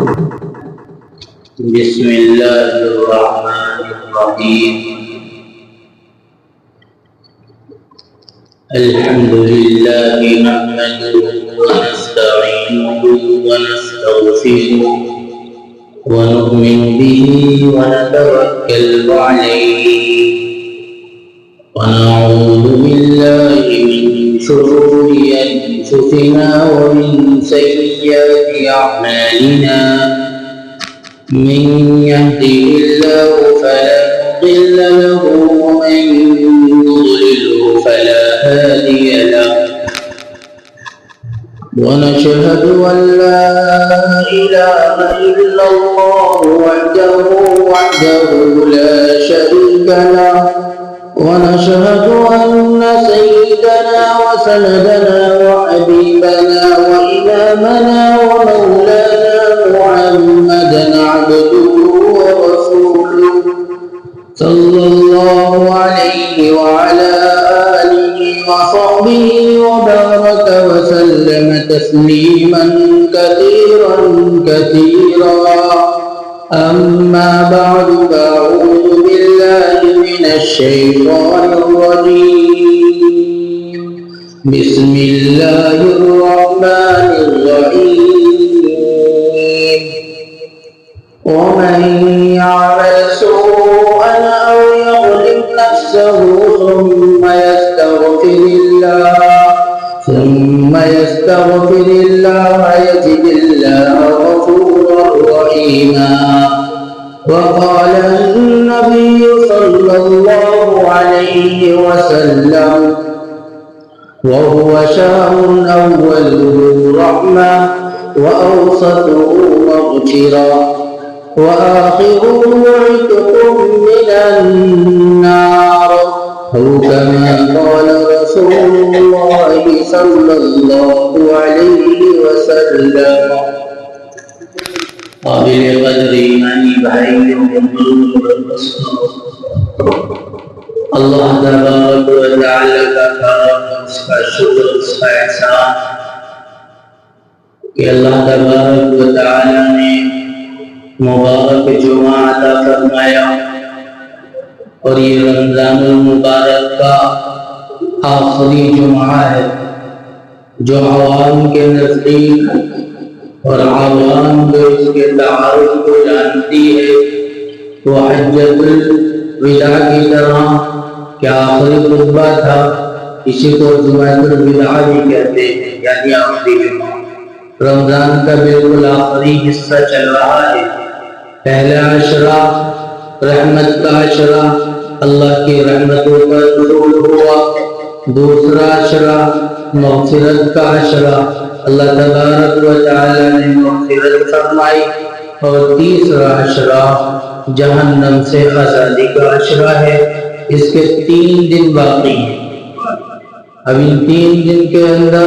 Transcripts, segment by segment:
بسم الله الرحمن الرحيم. الحمد لله نحمده ونستعينه ونستغفره ونؤمن به ونتوكل عليه ونعوذ بالله من شرور أنفسنا ومن سيئات أعمالنا. من يهده الله فلا مضل له ومن يضلله فلا هادي له. ونشهد أن لا إله إلا الله وحده لا شريك له. ونشهد أن سيدنا وسندنا وحبيبنا وإمامنا ومولانا محمدا عبده ورسوله صلى الله عليه وعلى آله وصحبه وبارك وسلم تسليما كثيرا كثيرا. أما بعد فأعوذ بالله من الشيطان الرجيم. بسم الله الرحمن الرحيم. ومن يعمل سوءا أو يظلم نفسه ثم يستغفر الله يجد الله غفورا رحيما. وقال النبي صلى الله عليه وسلم: وهو شهر أوله رحمة وأوسطه مغفرة وآخره عتق من النار، أو كما قال رسول الله صلى الله عليه وسلم. قابل قدر ایمانی بھائیوں اللہ تبارک و تعالی کا کرم، اس کا شکر، اس کا احسان کہ اللہ تبارک و تعالی نے مبارک جمعہ عطا فرمایا اور یہ رمضان المبارک کا آخری جمعہ ہے جو عوام کے نزدیک اور عوام جو اس کے تعارف کو جانتی ہے وہ حجۃ الوداع کی طرح کہ آخری خطبہ تھا، اسی کو جمعۃ الوداع بھی کہتے ہیں، یعنی آخری جمعہ۔ رمضان کا بالکل آخری حصہ چل رہا ہے۔ پہلا عشرہ رحمت کا عشرہ، اللہ کی رحمتوں کا نزول ہوا۔ دوسرا عشرہ مغفرت کا عشرہ، اللہ تبارک و تعالی نے مغفرت فرمائی۔ اور تیسرا عشرہ جہنم سے آزادی کا عشرہ ہے۔ اس کے 3 دن باقی ہیں۔ اب ان 3 دن کے اندر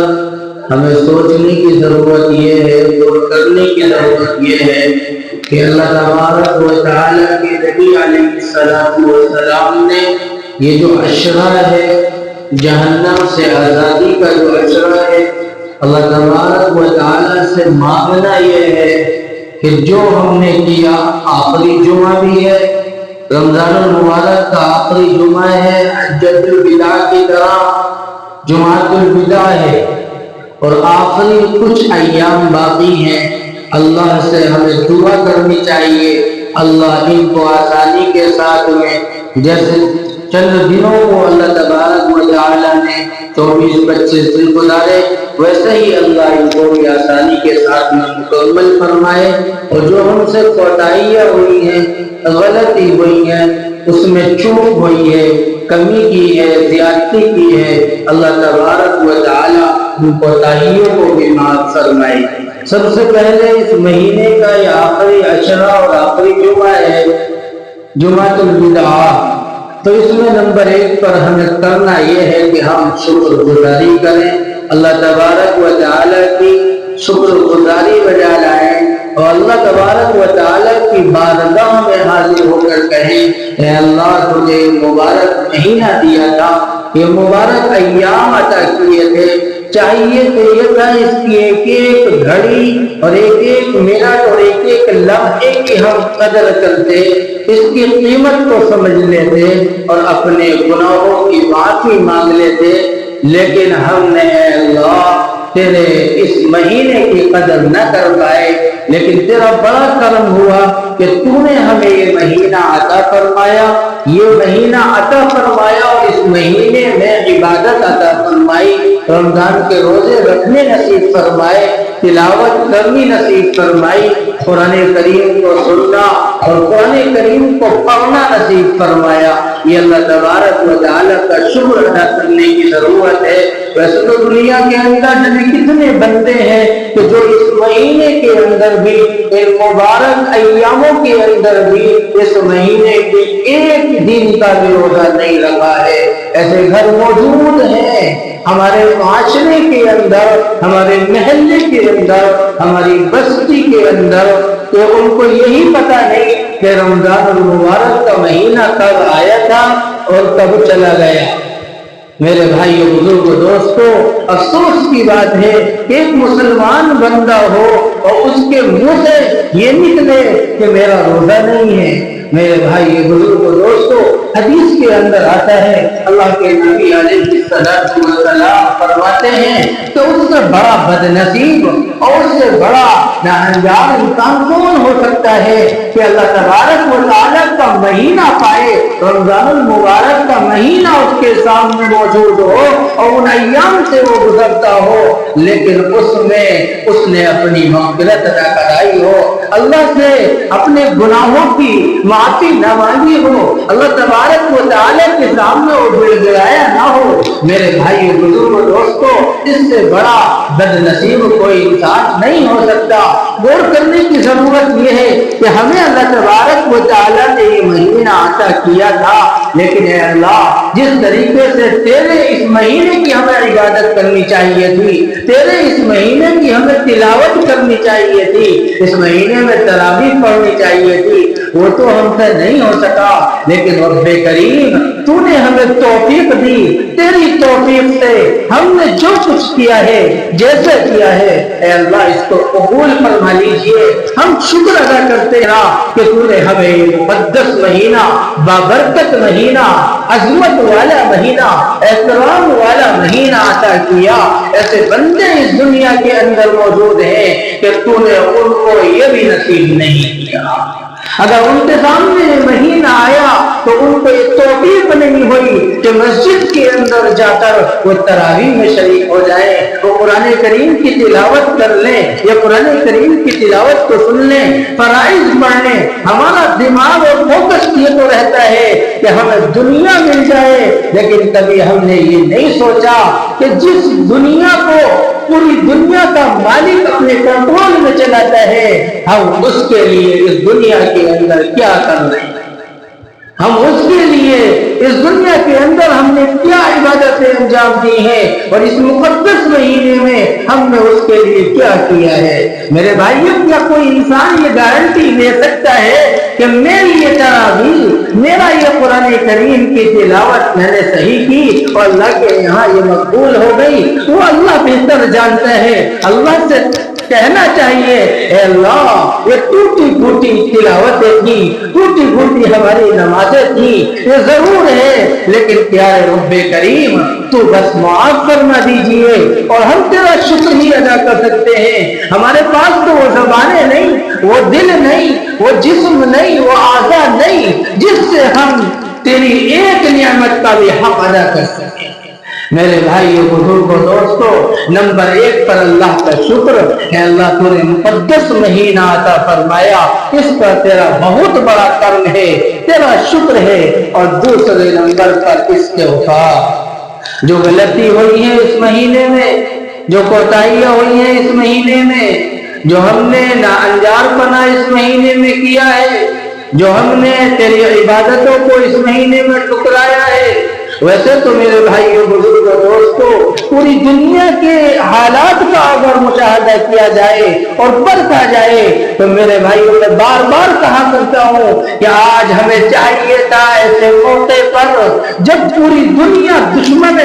ہمیں سوچنے کی ضرورت یہ ہے، غور کرنے کی ضرورت یہ ہے کہ اللہ تبارک و تعالی کے نبی علیہ السلام نے یہ جو عشرہ ہے جہنم سے آزادی کا جو عشرہ ہے، اللہ تبارک و تعالی سے مانگنا یہ ہے کہ جو ہم نے کیا، آخری جمعہ بھی ہے، رمضان المبارک کا آخری جمعہ ہے، حجۃ الوداع کی طرح جمعۃ الوداع ہے، اور آخری کچھ ایام باقی ہیں۔ اللہ سے ہمیں دعا کرنی چاہیے اللہ ان کو آسانی کے ساتھ میں، جیسے چند دنوں کو اللہ تبارک و تعالی نے 24-25 دن گزارے، ویسے ہی اللہ ان کو بھی آسانی کے ساتھ میں مکمل فرمائے۔ اور جو ہم سے کوتاہیاں ہوئی ہیں، غلطی ہوئی ہیں، اس میں چوک ہوئی ہے، کمی کی ہے، زیادتی کی ہے، اللہ تبارک و تعالی ان کوتاہیوں کو بھی معاف فرمائے۔ سب سے پہلے اس مہینے کا یہ آخری عشرہ اور آخری جمعہ ہے جمعۃ الوداع، تو اس میں نمبر 1 پر ہمیں کرنا یہ ہے کہ ہم شکر گزاری کریں، اللہ تبارک و تعالی کی شکر گزاری بجا لائیں اور اللہ تبارک و تعالی کی بارگاہ میں حاضر ہو کر کہیں اے اللہ تجھے مبارک مہینہ دیا تھا، یہ مبارک ایام عطا کیے تھے، چاہیے کہ یہ تھا اس کی ایک ایک گھڑی اور ایک ایک منٹ اور ایک ایک لمحے کی ہم قدر کرتے، اس کی قیمت کو سمجھ لیتے اور اپنے گناہوں کی معافی مانگ لیتے، لیکن ہم نے اے اللہ تیرے اس مہینے کی قدر نہ کر پائے، لیکن تیرا بڑا کرم ہوا کہ تو نے ہمیں یہ مہینہ عطا فرمایا، اور اس مہینے میں عبادت عطا فرمائی، رمضان کے روزے رکھنے نصیب فرمائے، تلاوت کرنی نصیب فرمائی، قرآن کریم کو سننا اور قرآن کریم کو پڑھنا نصیب فرمایا۔ یہ اللہ تبارک و تعالی کا شکر ادا کرنے کی ضرورت ہے۔ ویسے تو دنیا کے اندر کتنے بندے ہیں کہ جو اس مہینے کے اندر بھی، ان مبارک ایاموں کے اندر بھی اس مہینے کے ایک دن کا بھی روزہ نہیں رکھا ہے۔ ایسے گھر موجود ہیں ہمارے معاشرے کے اندر، ہمارے محلے کے اندر، ہماری بستی کے اندر، کہ ان کو یہی پتہ نہیں کہ رمضان المبارک کا مہینہ کب آیا تھا اور کب چلا گیا۔ میرے بھائیو، بزرگو، دوستو، افسوس کی بات ہے کہ ایک مسلمان بندہ ہو اور اس کے منہ سے یہ نکلے کہ میرا روزہ نہیں ہے۔ میرے بھائی، بزرگو، دوستو، حدیث کے اندر آتا ہے، اللہ کے نبی علیہ السلام فرماتے ہیں کہ اس سے بڑا بد نصیب اور اس سے بڑا ناانجام انسان کون ہو سکتا ہے کہ اللہ تبارک و تعالیٰ کا مہینہ پائے، رمضان المبارک کا مہینہ اس کے سامنے موجود ہو اور ان ایام سے وہ گزرتا ہو، لیکن اس میں اس نے اپنی مغفرت ادا کرائی ہو، اللہ سے اپنے گناہوں کی معافی نہ مانگی ہو، اللہ تبارک و تعالیٰ کے سامنے وہ گڑ گڑایا نہ ہو۔ میرے بھائی، بزرگوں، دوستو، اس سے بڑا بد نصیب کوئی انسان نہیں ہو سکتا۔ غور کرنے کی ضرورت یہ ہے کہ ہمیں اللہ تبارک و تعالیٰ نے یہ مہینہ عطا کیا تھا، لیکن اے اللہ، جس طریقے سے تیرے اس مہینے کی ہمیں عبادت کرنی چاہیے تھی، تیرے اس مہینے کی ہمیں تلاوت کرنی چاہیے تھی، اس مہینے میں تراویح پڑھنی چاہیے تھی، وہ تو ہم سے نہیں ہو سکا، لیکن رب کریم تو نے ہمیں توفیق دی، تیری توفیق سے ہم نے جو کچھ کیا ہے، جیسے کیا ہے، اے اللہ اس کو قبول فرما لیجئے۔ ہم شکر ادا کرتے ہیں کہ تو نے ہمیں مقدس مہینہ، بابرکت مہینہ، عظمت والا مہینہ، احترام والا مہینہ عطا کیا۔ ایسے بندے اس دنیا کے اندر موجود ہیں کہ تو نے ان کو یہ بھی نصیب نہیں کیا۔ اگر ان کے سامنے مہینہ آیا تو ان کو یہ توفیق نہیں ہوئی کہ مسجد کے اندر جا کر وہ تراویح میں شریک ہو جائے، وہ قرآن کریم کی تلاوت کر لیں یا قرآن کریم کی تلاوت کو سن لیں، فرائض پڑھ لیں۔ ہمارا دماغ اور فوکس یہ تو رہتا ہے کہ ہمیں دنیا مل جائے، لیکن کبھی ہم نے یہ نہیں سوچا کہ جس دنیا کو پوری دنیا کا مالک اپنے کنٹرول میں چلاتا ہے، ہم اس کے لیے اس دنیا کے اندر کیا کر رہے ہیں، ہم اس کے لیے اس دنیا کے اندر ہم نے کیا عبادتیں انجام دی ہیں، اور اس مقدس مہینے میں ہم نے اس کے لیے کیا کیا ہے۔ میرے بھائیو، کیا کوئی انسان یہ گارنٹی دے سکتا ہے کہ میری یہ تراویح، میرا یہ قرآن کریم کی تلاوت میں نے صحیح کی اور اللہ کے یہاں یہ مقبول ہو گئی؟ وہ اللہ بہتر جانتا ہے۔ اللہ سے کہنا چاہیے، اے اللہ، یہ ٹوٹی پھوٹی تلاوتیں تھی، ٹوٹی پھوٹی ہماری نمازیں تھی، یہ ضرور ہے، لیکن پیارے رب کریم تو بس معاف فرما دیجئے، اور ہم تیرا شکر ہی ادا کر سکتے ہیں۔ ہمارے پاس تو وہ زبانیں نہیں، وہ دل نہیں، وہ جسم نہیں، وہ اعضاء نہیں جس سے ہم تیری ایک نعمت کا بھی حق ادا کر سکیں۔ میرے بھائیو، بزرگوں، دوستو، نمبر 1 پر اللہ کا شکر ہے۔ اللہ تو نے مقدس مہینہ عطا فرمایا، اس پر تیرا بہت بڑا کرم ہے، تیرا شکر ہے۔ اور دوسرے نمبر پر اس کے وفا، جو غلطی ہوئی ہے اس مہینے میں، جو کوتاہیاں ہوئی ہیں اس مہینے میں، جو ہم نے ناانجار پنا اس مہینے میں کیا ہے، جو ہم نے تیری عبادتوں کو اس مہینے میں ٹکرایا ہے، ویسے تو میرے بھائیوں بزرگوں دوستوں پوری دنیا کے حالات کا اگر مشاہدہ کیا جائے اور پرکھا جائے تو میرے بھائیوں میں بار بار کہا کرتا ہوں کہ آج ہمیں چاہیے تھا ایسے موقع پر جب پوری دنیا دشمن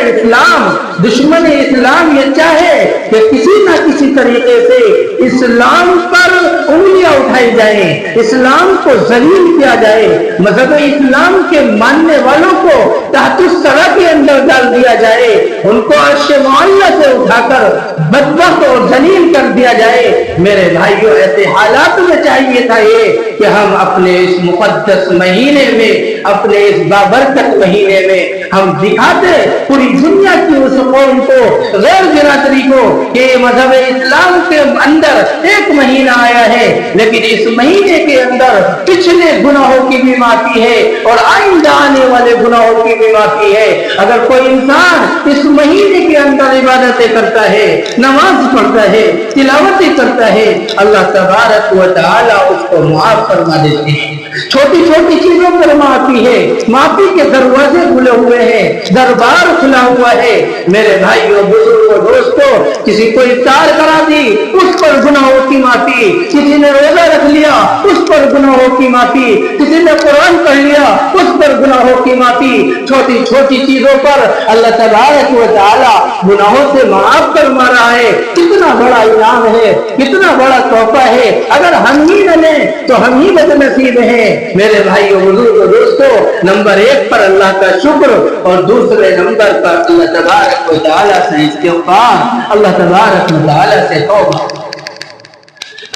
اسلام یہ چاہے کہ کسی نہ کسی طریقے سے اسلام پر انگلیاں اٹھائی جائیں، اسلام کو ذلیل کیا جائے، مذہب اسلام کے ماننے والوں کو تحت الثری کے اندر ڈال دیا جائے، ان کو عرش معلیٰ سے اٹھا کر بدبخت اور ذلیل کر دیا جائے۔ میرے بھائیوں ایسے حالات میں چاہیے تھا یہ کہ ہم اپنے اس مقدس مہینے میں، اپنے اس بابرکت مہینے میں ہم دکھاتے پوری دنیا کی اس قوم کو، غیر برادری کو، کہ مذہب اسلام کے اندر ایک مہینہ آیا ہے لیکن اس مہینے کے اندر پچھلے گناہوں کی بھی معافی ہے اور آئندہ آنے والے گناہوں کی بھی معافی ہے۔ اگر کوئی انسان اس مہینے کے اندر عبادتیں کرتا ہے، نماز پڑھتا ہے، تلاوتیں کرتا ہے، اللہ تبارک و تعالی اس کو معاف فرما دیتے ہیں۔ چھوٹی چھوٹی چیزوں پر معافی ہے، معافی کے دروازے کھلے ہوئے ہیں، دربار کھلا ہوا ہے۔ میرے بھائیوں بزرگوں دوستوں، کسی کو افطار کرا دی اس پر گناہوں کی معافی، کسی نے روزہ رکھ لیا اس پر گناہوں کی معافی، کسی نے قرآن پڑھ لیا اس پر گناہوں کی معافی۔ چھوٹی چھوٹی چیزوں پر اللہ تبارک و تعالی گناہوں سے معاف فرما رہا ہے۔ کتنا بڑا انعام ہے، کتنا بڑا تحفہ ہے، اگر ہم ہی نہ لیں تو ہم ہی بد نصیب ہیں۔ میرے بھائیوں بزرگوں دوستوں، نمبر 1 پر اللہ کا شکر اور دوسرے نمبر پر اللہ تبارک و تعالی سے استغفار، اللہ تبارک و تعالی سے توبہ،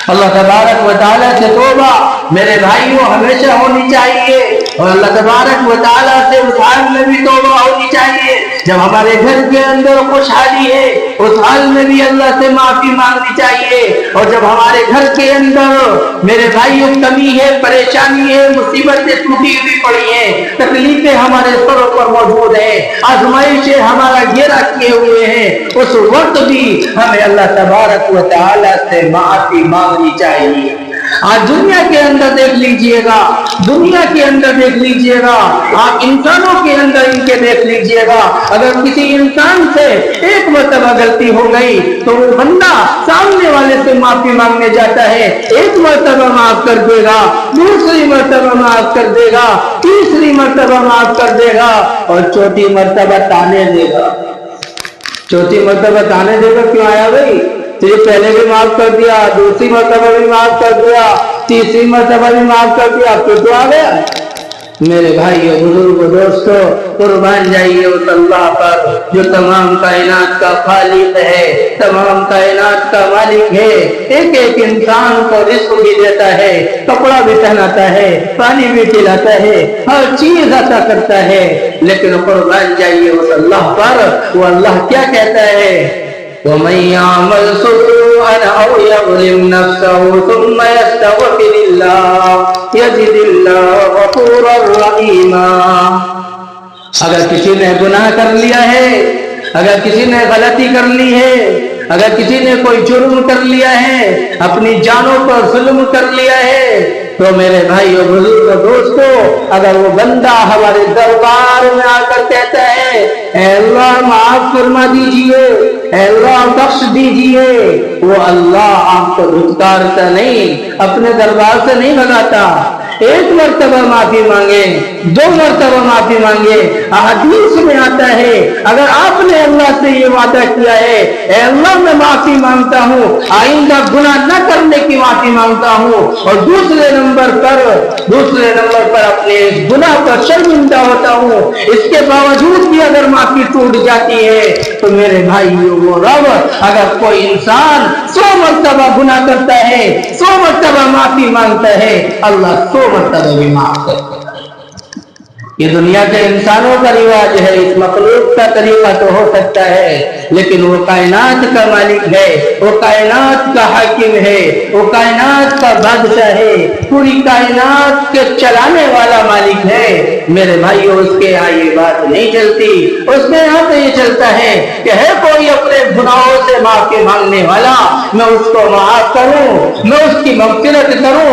اللہ تبارک و تعالی سے توبہ میرے بھائیوں ہمیشہ ہونی چاہیے، اور اللہ تبارک و تعالی سے اس حال میں بھی توبہ ہونی چاہیے جب ہمارے گھر کے اندر خوشحالی ہے، اس حال میں بھی اللہ سے معافی مانگنی چاہیے، اور جب ہمارے گھر کے اندر میرے بھائیوں کمی ہے، پریشانی ہے، مصیبتیں ٹوٹی ہوئی پڑی ہیں، تکلیفیں ہمارے سروں پر موجود ہیں، آزمائشیں ہمارا گھیرا کیے ہوئے ہیں، اس وقت بھی ہمیں اللہ تبارک و تعالی سے معافی مانگنی چاہیے۔ آج دنیا کے اندر دیکھ لیجئے گا، دنیا کے اندر دیکھ لیجئے گا، آپ انسانوں کے اندر ان کے دیکھ لیجئے گا، اگر کسی انسان سے ایک مرتبہ غلطی ہو گئی تو وہ بندہ سامنے والے سے معافی مانگنے جاتا ہے، ایک مرتبہ معاف کر دے گا، دوسری مرتبہ معاف کر دے گا، تیسری مرتبہ معاف کر دے گا، اور چوتھی مرتبہ تانے دے گا۔ چوتھی مرتبہ تانے دے گا، کیوں آیا بھائی؟ تجھے پہلے بھی معاف کر دیا، دوسری مرتبہ بھی معاف کر دیا، تیسری مرتبہ بھی معاف کر دیا، پھر تو آ گیا۔ میرے بھائیوں بزرگوں دوستوں، قربان جائیے اس اللہ پر جو تمام کائنات کا خالق ہے، تمام کائنات کا مالک ہے، ایک ایک انسان کو رزق بھی دیتا ہے، کپڑا بھی پہناتا ہے، پانی بھی پلاتا ہے، ہر چیز عطا کرتا ہے، لیکن قربان جائیے اس اللہ پر، وہ اللہ کیا کہتا ہے؟ وَمَن يَعْمَلْ سُوءًا أَوْ يَظْلِمْ نَفْسَهُ ثُمَّ يَسْتَغْفِرِ اللَّهَ يَجِدِ اللَّهَ غَفُورًا رَحِيمًا۔ اگر کسی نے گناہ کر لیا ہے، اگر کسی نے غلطی کر لی ہے، اگر کسی نے کوئی جرم کر لیا ہے، اپنی جانوں پر ظلم کر لیا ہے، تو میرے بھائیوں بزرگوں دوستوں، اگر وہ بندہ ہمارے دربار میں آ کر کہتا ہے اے اللہ معاف فرما دیجئے، اے اللہ بخش دیجئے، وہ اللہ آپ کو دھتکارتا نہیں، اپنے دربار سے نہیں بھگاتا۔ ایک مرتبہ معافی مانگے، 2 مرتبہ معافی مانگے، احادیث میں آتا ہے اگر آپ نے اللہ سے یہ وعدہ کیا ہے اے اللہ میں معافی مانگتا ہوں، آئندہ گناہ نہ کرنے کی معافی مانگتا ہوں، اور دوسرے نمبر پر اپنے گناہ پر شرمندہ ہوتا ہوں، اس کے باوجود بھی اگر معافی ٹوٹ جاتی ہے تو میرے بھائیوں وہ رب، اگر کوئی انسان 100 مرتبہ گناہ کرتا ہے، 100 مرتبہ معافی مانگتا ہے، اللہ 100 مرتبہ بھی معاف کرتا ہے۔ یہ دنیا کے انسانوں کا رواج ہے، اس مخلوق کا طریقہ تو ہو سکتا ہے، لیکن وہ کائنات کا مالک ہے، وہ کائنات کا حاکم ہے، وہ کائنات کا بادشاہ ہے، پوری کائنات کے چلانے والا مالک ہے۔ میرے بھائیوں اس کے یہاں یہ بات نہیں چلتی، اس کے یہاں تو یہ چلتا ہے کہ ہے کوئی اپنے گناہوں سے معافی مانگنے والا، میں اس کو معاف کروں، میں اس کی مغفرت کروں۔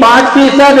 5%,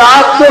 700